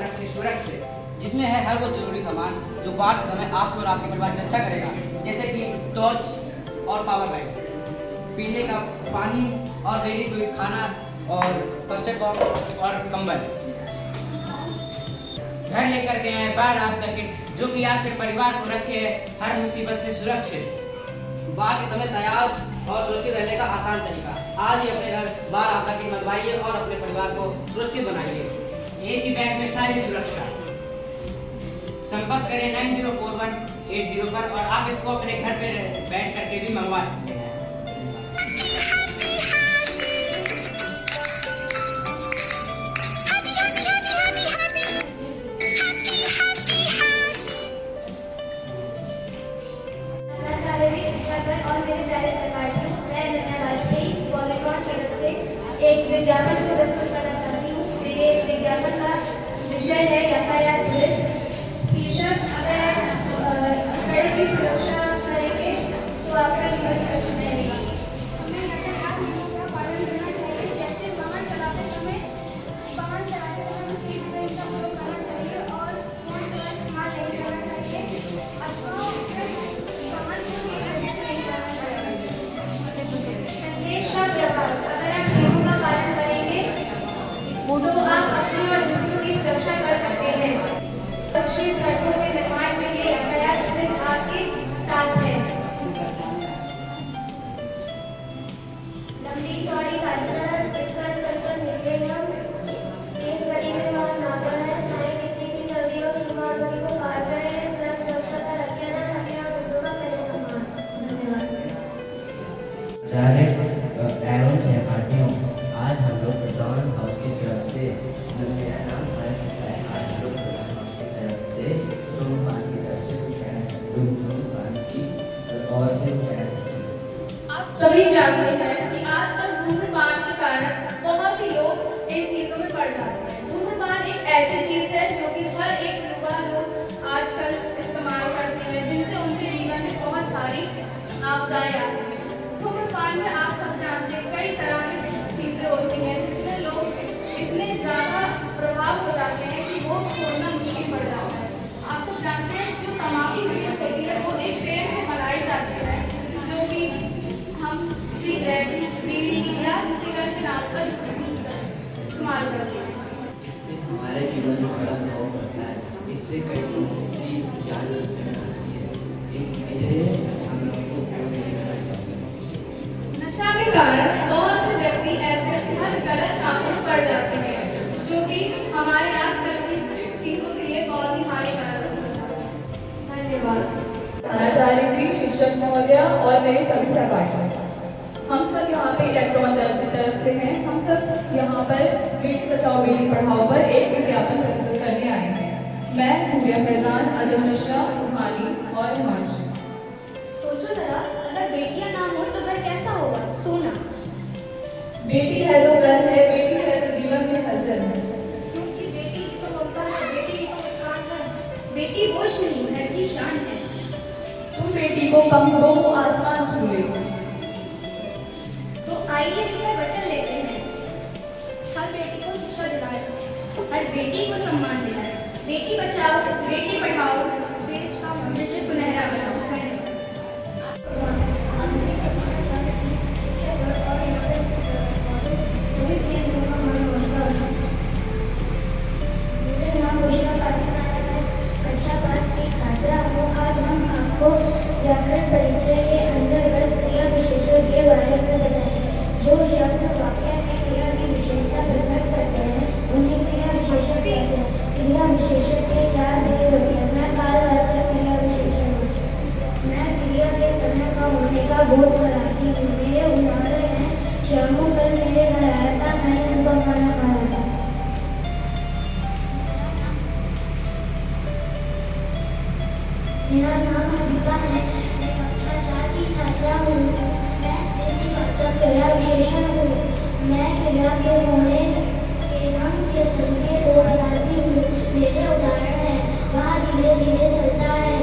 रखें सुरक्षित। जिसमें है हर वो जरूरी सामान जो बाढ़ के समय आपको और आपके परिवार की रक्षा करेगा, जैसे कि टॉर्च और पावर बैंक, पीने का पानी और रेडी टू ईट खाना और फर्स्ट एड बॉक्स और कंबल। घर लेकर के आए बाढ़ आपदा किट जो कि आपके परिवार को रखे हर मुसीबत से सुरक्षित। बाढ़ के समय तैयार और सुरक्षित रहने का आसान तरीका। आज ही अपने घर बाढ़ आपदा किट मंगवाइए और अपने परिवार को सुरक्षित बनाइए। एक ही बैग में सारी सुरक्षा। संपर्क करें 904180 पर और आप इसको अपने घर पे बैठ करके भी मंगवा सकते हैं। और मेरे प्यारे सहपाठियों, मैं नन्या वाजपेयी पॉलीट्रॉन सदन से एक विज्ञापन को प्रस्तुत करना चाहती हूँ। मेरे विज्ञापन का विषय है यातायात पुलिस। शीर्षक, अगर सड़क की सुरक्षा करेंगे तो आपका जीवन सुरक्षित रहेगा। हमें यातायात नियमों का पालन करना चाहिए, जैसे वाहन चलाते समय सीट बेल्ट का प्रयोग करना चाहिए और फोन का इस्तेमाल नहीं करना चाहिए अथवा वाहन को संदेश का प्रभाव, अगर आप नियमों का पालन करेंगे तो आप अपनी और दूसरों की सुरक्षा कर सकते हैं। सुरक्षित सड़कों के निर्माण के लिए यातायात पुलिस आपके साथ है। लंबी चौड़ी खाली सड़क, इस पर चलकर निकले हम तेज गति में वाहन ना बढ़ाएं, चाहे कितनी भी जल्दी हो, सीमा और गति को पार करें। सड़क सुरक्षा का रखें ध्यान, अपने और दूसरों का करें सम्मान। धन्यवाद। एवं सहपाठियों, आज हम लोग प्रधान हाउस की तरफ से, जो मेरा नाम हर्ष है, आज हम लोग प्रधान हाउस की तरफ से धूम्रपान की तरफ से धूम्रपान की और आप सभी जानते हैं कि आजकल धूम्रपान के कारण बहुत ही लोग इन चीजों में पड़ जाते हैं। धूम्रपान एक ऐसी चीज है जो कि हर एक युवा लोग आजकल इस्तेमाल करते हैं, जिनसे उनके जीवन में बहुत सारी आपदाएं आती हैं। धूम्रपान में आप सब जानते हैं कई तरह की चीजें होती हैं, जिसमें लोग इतने ज्यादा प्रभाव हो जाते हैं कि वो छोड़ना मुश्किल पड़ जाता है। आप सब जानते हैं जो तंबाकू चीज होती है वो एक पेड़ से बनाई जाती है, जो कि हम सिगरेट, बीड़ी या सिगरेट के नाम पर इस्तेमाल करते हैं। हमारे जीवन में बड़ा प्रभाव पड़ता है। इससे कई लोगों की जान हम लोग को नशा के कारण बहुत से व्यक्ति ऐसे हर गलत कामों में पड़ जाते हैं, जो कि हमारे आजकल की चीजों के लिए बहुत ही हानिकारक होता है। धन्यवाद। आचार्य जी, शिक्षक महोदय और मेरे सभी सहपाठी, हम सब यहाँ पे इलेक्ट्रॉन दल की तरफ से हैं। हम सब यहाँ पर बेटी बचाओ बेटी पढ़ाओ पर एक विज्ञापन प्रस्तुत करने आए हैं। मैं पूर्या प्रधान, अदम मिश्रा, सुहानी और हिमांशु। सोचो जरा, अगर बेटियां ना हो तो घर कैसा होगा? सोना। बेटी है तो घर है, बेटी है तो जीवन में हलचल है। क्योंकि बेटी तो होता है, बेटी की तो मुस्कान है। बेटी बोझ नहीं, घर की शान है। तुम बेटी को कम दो, वो आसमान छू ले। तो आइए मिलकर वचन लेते हैं, हर बेटी को शिक्षा दिलाएं, हर बेटी को सम्मान दिलाएं। बेटी बचाओ बेटी पढ़ाओ, देश का भविष्य सुनहरा बनाओ। व्याकरण परिचय के अंतर्गत क्रिया विशेषण के बारे में बताएं। जो शब्द वाक्य में क्रिया की विशेषता प्रकट करते हैं उन्हें क्रिया विशेषण कहते हैं। क्रिया विशेषण के 4 भेद होते हैं। मैं कालवाचक क्रिया विशेषण हूँ। मैं क्रिया के समय का होने का बोध कराती हूँ। मेरे उदाहरण हैं, श्यामू कल मेरे घर आया था, मैंने उनका खाना खाया था। मेरा नाम हबीबा है, मैं कक्षा 4 की छात्रा हूँ। मैं बेटी क्रिया विशेषण हूँ। मैं क्रिया के होने के रंग के तरीके को बताती हूँ। मेरे उदाहरण हैं, वह धीरे धीरे चलता है,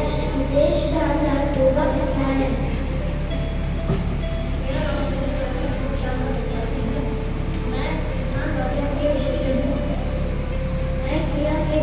देश ध्यान होगा कितना है। मैं क्रिया के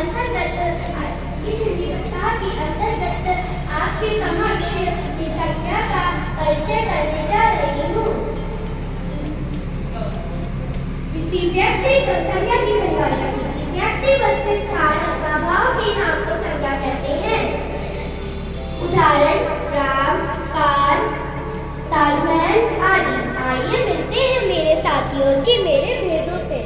अंतर्गत इस हिंदी सप्ताह के अंतर्गत आपके समक्ष इस संज्ञा का परिचय करने जा रही हूँ। किसी व्यक्ति को संज्ञा की परिभाषा किसी व्यक्ति, वस्तु, स्थान अथवा भाव के नाम को संज्ञा कहते हैं। उदाहरण राम, कार, ताजमहल आदि। आइए मिलते हैं मेरे साथियों से मेरे भेदों से।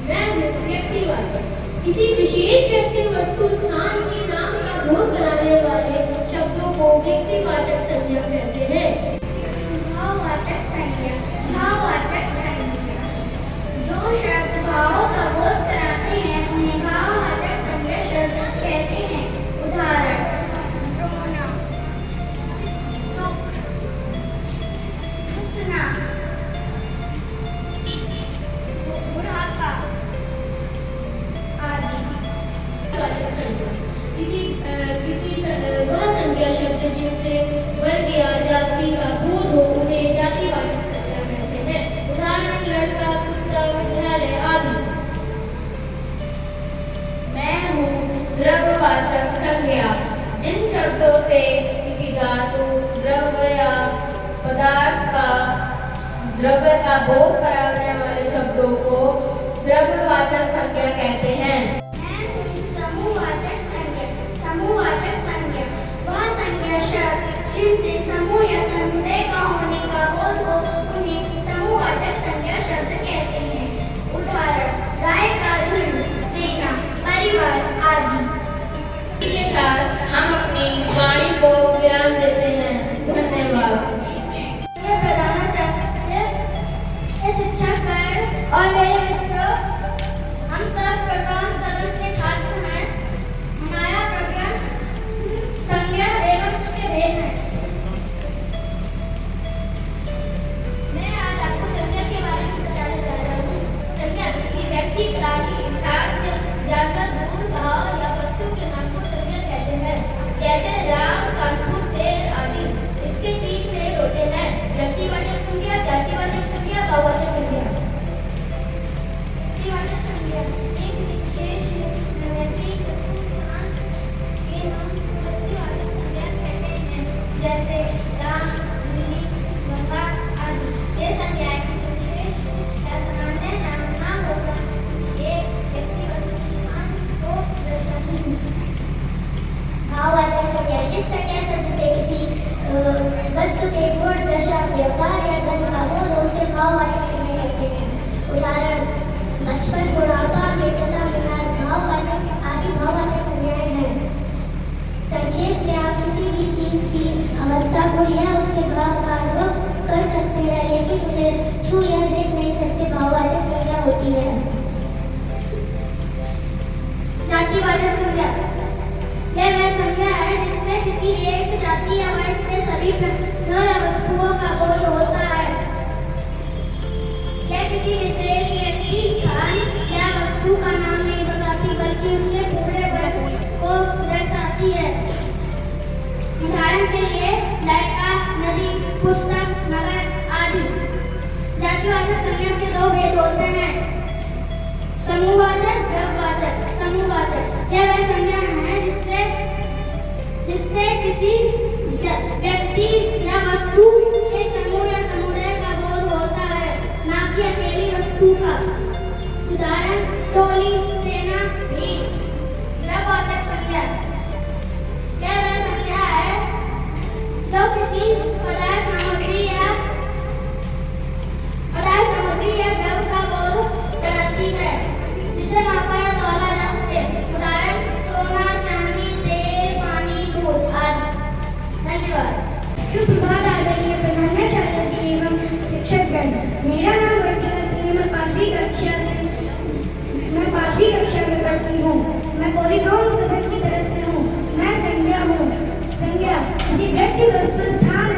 मैं हूँ व्यक्तिवाचक। किसी विशेष व्यक्ति, वस्तु, स्थान के नाम का बोध कराने वाले शब्दों को व्यक्तिवाचक संज्ञा कहते हैं। भाववाचक संज्ञा। भाववाचक संज्ञा जो शब्द भावों का बोध कराते हैं उन्हें भाववाचक संज्ञा शब्द कहते हैं। उदाहरण रोना, दुख, हंसना, बुढ़ापा आदि। वाचक संज्ञा किसी वह संज्ञा शब्द जिनसे वर्ग या जाति का बोध हो उन्हें जातिवाचक संज्ञा कहते हैं। उदाहरण लड़का, कुत्ता, विद्यालय आदि। मैं हूँ द्रव्यवाचक संज्ञा। जिन शब्दों से किसी धातु, द्रव्य या पदार्थ का द्रव्य का बोध कराने वाले शब्दों को द्रव्यवाचक संज्ञा कहते हैं। समूहवाचक संज्ञा। समूहवाचक संज्ञा वह संज्ञा शब्द जिनसे समूह या समुदाय का होने का बोध हो उन्हें समूहवाचक संज्ञा शब्द कहते हैं। उदाहरण गाय का झुंड, सेना, परिवार आदि। के साथ हम अपनी वाणी को विराम देते हैं। धन्यवाद। मैं प्रधानाचार्य, शिक्षक और मेरे मित्रों, हम सब प्रधान सदन के छात्र हैं। हमारा प्रज्ञान संज्ञा एवं उसके भेद है। मैं आज आपको संज्ञा के बारे में बताने जा रहा हूँ। संज्ञा किसी व्यक्ति, प्राणी, इंसान, जानवर, गुण, भाव या वस्तु के नाम को संज्ञा कहते हैं। जैसे राम, कानपुर, तेल आदि। इसके तीन भेद होते हैं: व्यक्तिवाचक संज्ञा, जातिवाचक संज्ञा, भाववाचक संज्ञा। व्यक्तिवाचक संज्ञा एक विशेष व्यक्ति, स्थान के नाम को व्यक्तिवाचक संज्ञा कहते हैं। जैसे राम, दिल्ली, गंगा आदि। ये संज्ञाएं किसी विशेष या सामान्य नाम ना होकर एक व्यक्ति, वस्तु, स्थान को दर्शाती हैं। भाववाचक संज्ञा जिस संज्ञा शब्द से किसी वस्तु के गुण, दशा, व्यवहार या गुण का बोध हो उसे भाववाचक संज्ञा कहते हैं। उदाहरण बचपन, बुढ़ापा, निर्धनता, विनाश, भाववाचक आदि भाववाचक संज्ञाएं हैं। संक्षेप में आप किसी भी चीज की अवस्था को या उसके भाव का अनुभव कर सकते हैं लेकिन उसे छू या देख नहीं सकते। भाववाचक संज्ञा होती है। जातिवाचक संज्ञा यह वह संज्ञा है जिससे किसी एक जाति या वर्ग के सभी प्राणियों या वस्तुओं का बोध होता है। यह किसी विशेष व्यक्ति, स्थान या वस्तु का नाम नहीं बताती बल्कि उसके पूरे वर्ग को दर्शाती है। उदाहरण के लिए लड़का, नदी, पुस्तक, नगर आदि। जातिवाचक संज्ञा के दो भेद होते हैं: समूहवाचक, द्रव्यवाचक। समूहवाचक यह वह संज्ञा है जिससे किसी व्यक्ति या वस्तु के समूह या समुदाय का बोध होता है, ना कि अकेली वस्तु का। उदाहरण टोली, सेना, भीड़। द्रव्यवाचक संज्ञा यह वह संज्ञा है जो किसी पदार्थ, सामग्री या द्रव्य का बोध कराती है जिसे मापा या तौला जा सके। उदाहरण सोना, चांदी, तेल, पानी, दूध आदि। धन्यवाद। सुप्रभात आदरणीय प्रधानाचार्य जी एवं शिक्षकगण। मेरा नाम वर्तिका सिंह, मैं पांचवी कक्षा में पढ़ती हूँ। मैं पॉलीगॉन सदन की तरफ से हूँ। मैं संज्ञा हूँ। संज्ञा किसी व्यक्ति, वस्तु, स्थान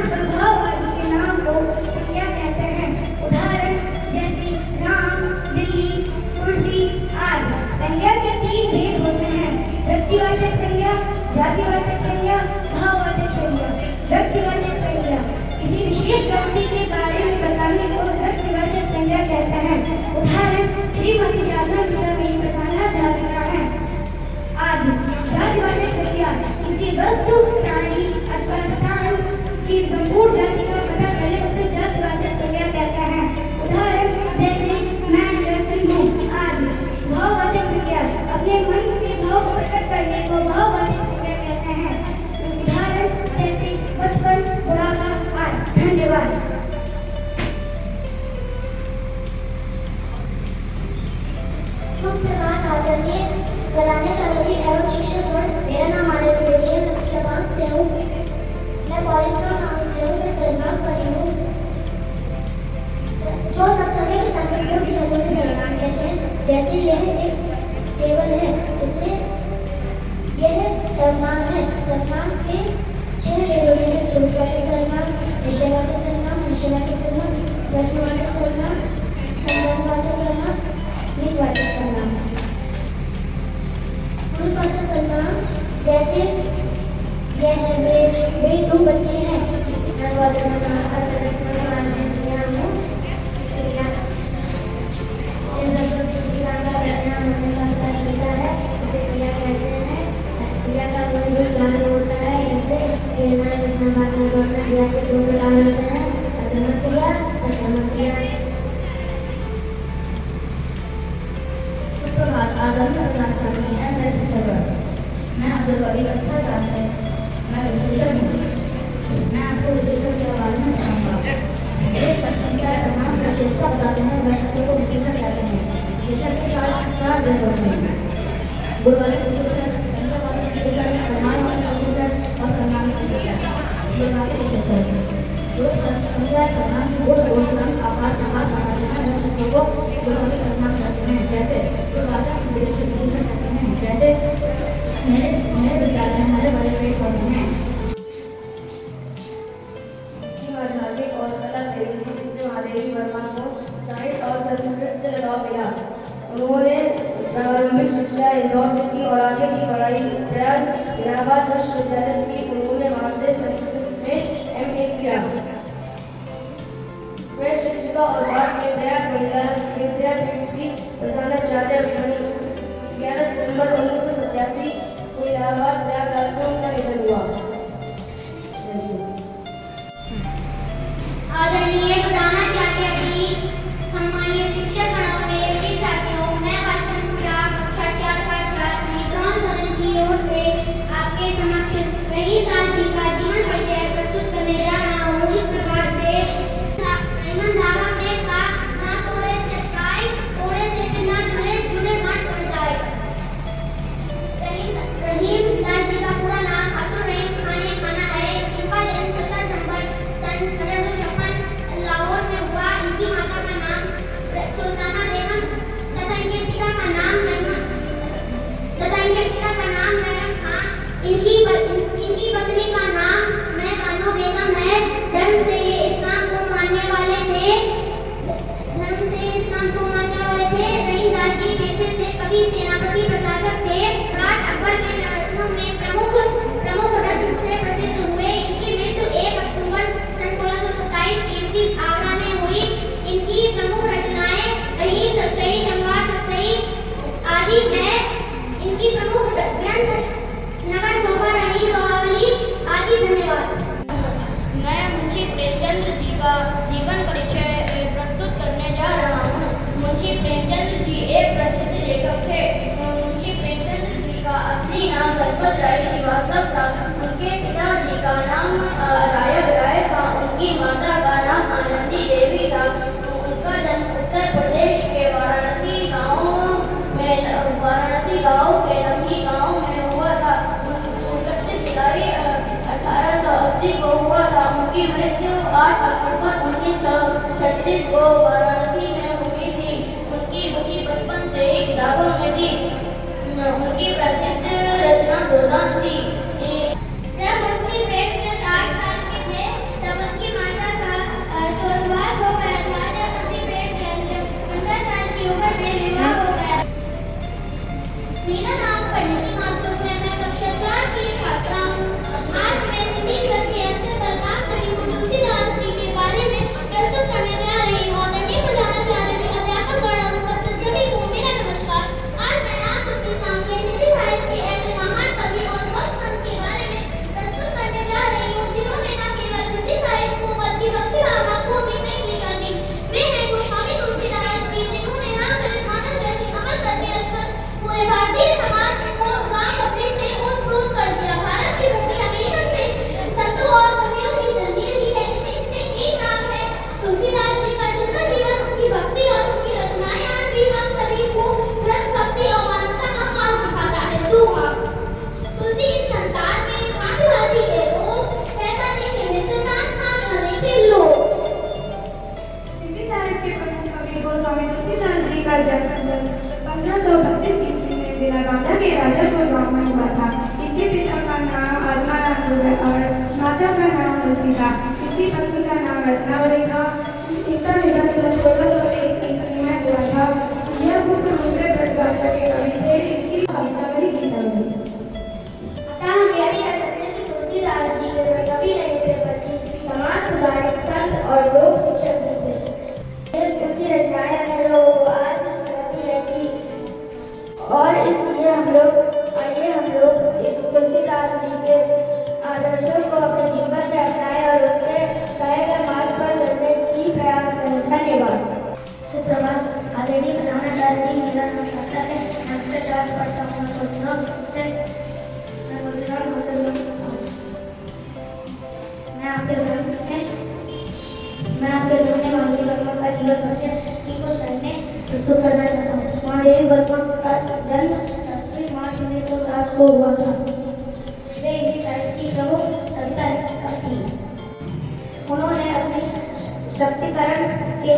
जैसे यह एक केवल है, इसमें यह सर्वनाम है। सर्वनाम के 6 लेवल हैं: पुरुषवाचक सर्वनाम, निश्चयवाचक सर्वनाम, निश्चयवाचक सर्वनाम, प्रश्नवाचक सर्वनाम, संबंधवाचक सर्वनाम, निजवाचक सर्वनाम। पुरुषवाचक सर्वनाम जैसे यह है वे 2 बच्चे हैं। मैं अब्दुल वली अच्छा जानते हैं। मैं विशेषण हूँ। मैं आपको विशेषण के बारे में बताऊंगा। ये शब्द क्या है? विशेषता बताते हैं, वह शब्द को विशेषण कहते हैं। विशेषण के 4 भेद होते हैं: गुणवाचक विशेषण, संख्यावाचक विशेषण, परिमाणवाचक विशेषण और सर्वनामिक विशेषण। गुणवाचक विशेषण जो शब्द संख्या सर्वनाम की गुण, दोषनाम, आकार, प्रकार बनाते हैं, वह शब्दों को गुणवाचक सर्वनाम कहते हैं। जैसे गुणवाचक विशेषण कहते हैं, जैसे मेरे विद्यालय में हमारे बड़े पेड़ पौधे हैं। धार्मिक और कला देवी थी, जिससे महादेवी वर्मा को साहित्य और संस्कृत से लगाव मिला। उन्होंने प्रारंभिक शिक्षा इंदौर से की और आगे की पढ़ाई प्रयाग इलाहाबाद विश्वविद्यालय से की। उन्होंने वहां से संस्कृत में MA किया। वे शिक्षिका और बाद में प्रयाग विद्यापीठ की प्रधानाचार्य बनी। 11 सितंबर 1987 को इलाहाबाद प्रयागराज में उनका निधन हुआ। आदरणीय प्रधानाचार्य जी, सम्मानीय शिक्षकगण और मेरे प्रिय साथियों, मैं वात्सन झा, कक्षा 4 का छात्र न्यूट्रॉन सदन की ओर से आपके समक्ष रहीमदास जी का जीवन परिचय प्रस्तुत करने जा रहा हूँ। इस प्रकार से रहीमन धागा प्रेम का ना तोड़े चटकाए, तोड़े से फिर ना जुड़े, जुड़े गांठ पड़ जाए। रहीमदास जी का पूरा नाम अब्दुल रहीम खाना है। इनका जन्म 17 दिसंबर सन 1856 लाहौर में हुआ। इनकी माता का नाम सुल्ताना बेगम तथा इनके पिता का नाम मैरम खान। इनकी पत्नी का नाम बानो बेगम है। धर्म से ये इस्लाम को मानने वाले थे। रहीमदास जी पेशे से कवि, सेनापति, प्रशासक थे। राज अकबर के नवरत्नों में प्रमुख रत्न से प्रसिद्ध हुए। इनकी मृत्यु 1 अक्टूबर सन 1627 ईस्वी आगरा में हुई। इनकी प्रमुख रचनाएं रहीम, सतसई, श्रृंगार सतसई आदि है। इनकी प्रमुख ग्रंथ नगर शोभा, रहीम दोहावली आदि। धन्यवाद। मैं मुंशी प्रेमचंद्र जी का जीवन परिचय प्रस्तुत करने जा रहा हूँ। मुंशी प्रेमचंद्र जी एक प्रसिद्ध लेखक थे। मुंशी प्रेमचंद्र जी का असली नाम गणपत राय श्रीवास्तव था। उनके पिताजी का नाम राय था। उनकी माता का नाम आनंदी देवी था। उनका जन्म उत्तर प्रदेश के वाराणसी गांव के लम्ही गांव में हुआ था। 29 जुलाई 1880 को हुआ था। उनकी मृत्यु 8 अक्टूबर 1936 को वाराणसी में हुई थी। उनकी रुचि बचपन से ही किताबों में थी। उनकी प्रसिद्ध रचना गोदान थी। जब मुंशी प्रेमचंद 8 साल के थे तब उनकी माता का स्वर्गवास हो गया था। जब मुंशी प्रेमचंद 15 साल की उम्र में विवाह हो गया। मेरा नाम पंडित मातृ है। मैं कक्षा 4 की छात्रा हूँ। आज मैं हिंदी दिवस के अवसर पर आप सभी को तुलसीदास जी के बारे में प्रस्तुत करने जा रही हूँ। आदरणीय प्रधानाचार्य जी, अध्यापकगण और उपस्थित सभी को मेरा नमस्कार। आज मैं आप सबके सामने हिंदी साहित्य के ऐसे महान कवि और भक्त संत के बारे में प्रस्तुत करने जा रही हूँ, जिन्होंने न केवल हिंदी साहित्य को बल्कि भक्ति भावना को भी नई दिशा दी। वे हैं गोस्वामी तुलसीदास जी, जिन्होंने रामचरितमानस जैसी अमर कृति रचकर पूरे भारतीय समाज को राम भक्ति से ओतप्रोत कर दिया। भारत की भूमि हमेशा से संतों और कवियों की झंडी रही है। इससे एक नाम है तुलसीदास जी का, जिनका जीवन, उनकी भक्ति और उनकी रचनाएं आज भी हम सभी को सत्य, भक्ति और मानवता का मार्ग दिखाता है। तुलसी इस संसार में भांति के लोग, पैसा देखे मित्रता, सांस न देखे लोग। हिंदी साहित्य के प्रमुख कवि गोस्वामी तुलसीदास जी का जन्म 1832 ईस्वी में बेलागांधा के राजापुर गांव में हुआ था। इनके पिता का नाम आत्माराम दुबे और माता का नाम तुलसी था। इनकी पत्नी का नाम रत्नावली था। इनका निधन सन 1623 ईस्वी में हुआ था। यह मुख्य रूप से ब्रज भाषा के कवि थे। इनकी भाषावली गीतावली। अतः हम यह भी कह सकते हैं कि तुलसीदास जी केवल कवि नहीं थे बल्कि समाज सुधारक, संत और लोक शिक्षक भी थे। उनकी रचनाएं हम लोगों को आज भी सिखाती है कि और इसलिए हम लोग इस तुलसीदास जी के आदर्शों को अपने जीवन में अपनाएं और उनके कहे गए मार्ग पर चलने की प्रयास करें। धन्यवाद। सुप्रभात। आदरणीय प्रधानाचार्य जी, मेरा नाम छात्रा है। मैं कक्षा 4 पढ़ता हूँ। मैं आपके सामने महादेवी वर्मा का जीवन परिचय की कुछ लाइनें प्रस्तुत करना चाहता हूँ। महादेवी वर्मा का जन्म 26 मार्च 1907 को हुआ था। वे हिंदी साहित्य की प्रमुख कविता लेखिका थी। उन्होंने अपने शक्तिकरण के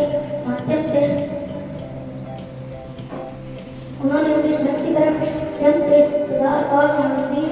माध्यम से सुधार और मानवीय